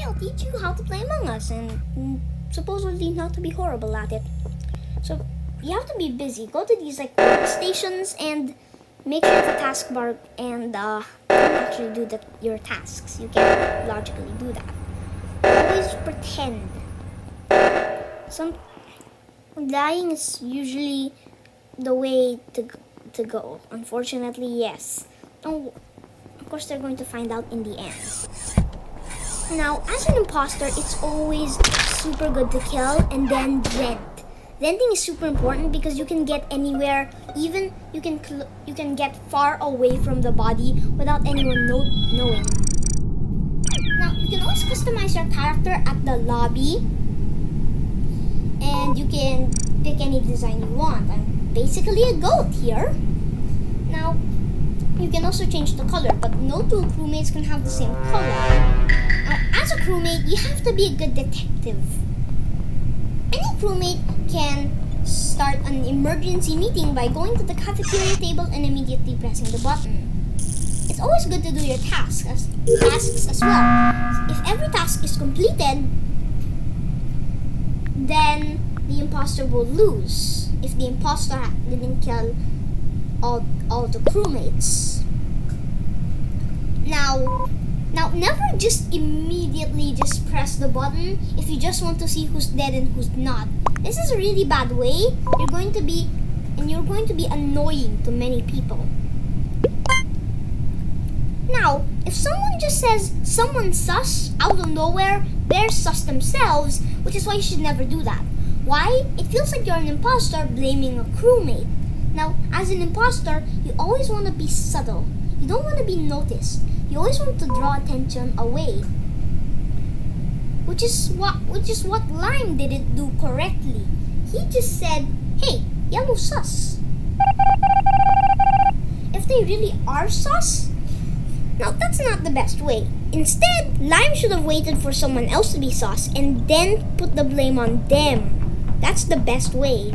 I'll teach you how to play Among Us and supposedly not to be horrible at it. So you have to be busy. Go to these like workstations and make sure the taskbar and actually do your tasks. You can't logically do that. Always pretend. Lying is usually the way to go. Unfortunately, yes. Oh, of course, they're going to find out in the end. Now, as an imposter, it's always super good to kill and then vent. Venting is super important because you can get anywhere, even you can get far away from the body without anyone knowing. Now, you can always customize your character at the lobby, and you can pick any design you want. I'm basically a goat here. Now, you can also change the color, but no two crewmates can have the same color. Now, as a crewmate, you have to be a good detective. Any crewmate can start an emergency meeting by going to the cafeteria table and immediately pressing the button. It's always good to do your tasks as well. If every task is completed, then the imposter will lose if the imposter didn't kill all the crewmates. Now, never just immediately just press the button if you just want to see who's dead and who's not. This is a really bad way. You're going to be annoying to many people. Now, if someone just says someone's sus out of nowhere, they're sus themselves, which is why you should never do that. Why? It feels like you're an imposter blaming a crewmate. Now, as an imposter, you always want to be subtle. You don't want to be noticed. You always want to draw attention away. Which is what Lime didn't do correctly. He just said, "Hey, yellow sus." If they really are sus, now that's not the best way. Instead, Lime should have waited for someone else to be sus and then put the blame on them. That's the best way.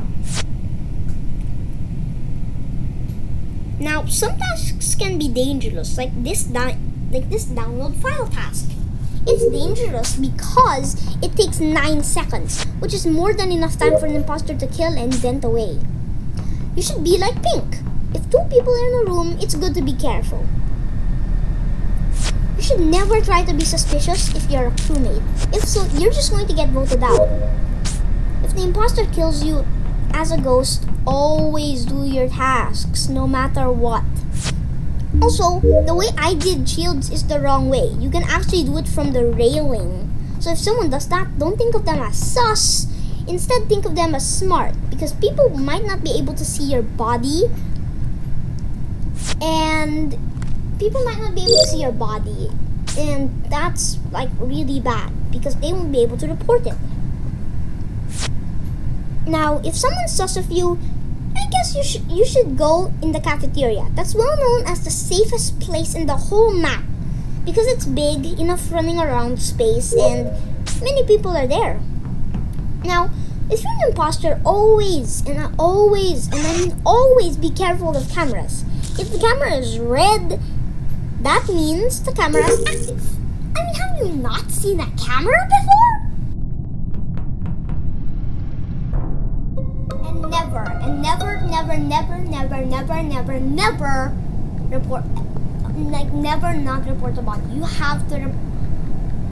Now, some tasks can be dangerous, like this download file task. It's dangerous because it takes 9 seconds, which is more than enough time for an imposter to kill and vent away. You should be like Pink. If 2 people are in a room, it's good to be careful. You should never try to be suspicious if you're a crewmate. If so, you're just going to get voted out. If the imposter kills you as a ghost, always do your tasks, no matter what. Also, the way I did shields is the wrong way. You can actually do it from the railing. So if someone does that, don't think of them as sus. Instead, think of them as smart, because people might not be able to see your body. And that's like really bad because they won't be able to report it. Now, if someone's sus of you, I guess you should go in the cafeteria. That's well known as the safest place in the whole map because it's big enough running around space and many people are there. Now, if you're an imposter, always be careful of cameras. If the camera is red, that means the camera is active. I mean, have you not seen a camera before? Never report, never not report the body. You have to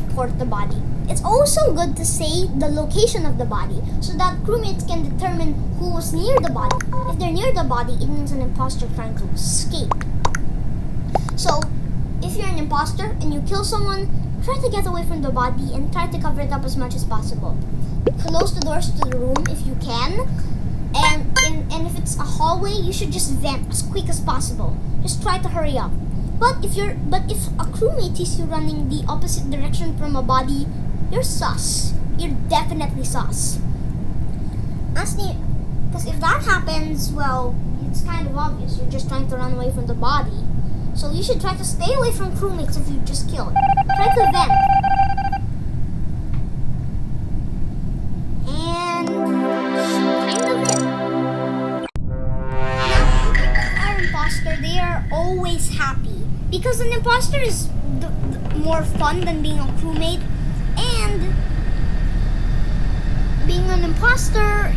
report the body. It's also good to say the location of the body so that crewmates can determine who was near the body. If they're near the body, it means an imposter trying to escape. So, if you're an imposter and you kill someone, try to get away from the body and try to cover it up as much as possible. Close the doors to the room if you can. And if it's a hallway, you should just vent as quick as possible. Just try to hurry up. But if a crewmate sees you running the opposite direction from a body, you're sus. You're definitely sus. Because if that happens, well, it's kind of obvious. You're just trying to run away from the body. So you should try to stay away from crewmates if you just killed. Try to vent. And they are always happy because an imposter is more fun than being a crewmate, And being an imposter,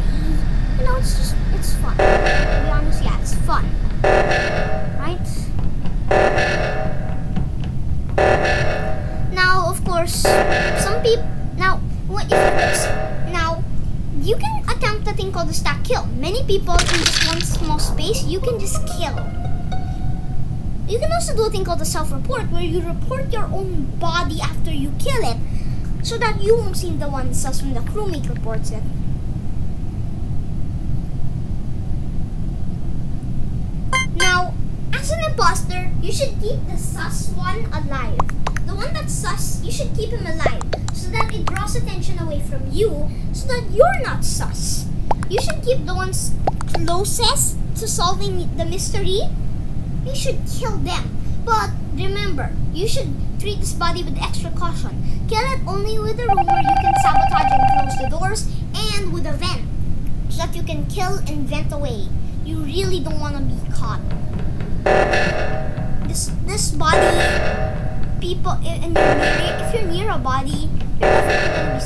it's fun. To be honest, yeah, it's fun. Right? Now, of course, some people, now, you can attempt a thing called the stack kill. Many people in just one small space, you can just kill. You can also do a thing called the self-report, where you report your own body after you kill it, so that you won't seem the one sus when the crewmate reports it. Now, as an imposter, you should keep the sus one alive. The one that's sus, you should keep him alive, so that it draws attention away from you, so that you're not sus. You should keep the ones closest to solving the mystery. You should kill them. But remember, you should treat this body with extra caution. Kill it only with a room where you can sabotage and close the doors, and with a vent, so that you can kill and vent away. You really don't want to be caught. This body, people, if you're near a body, you're definitely going to be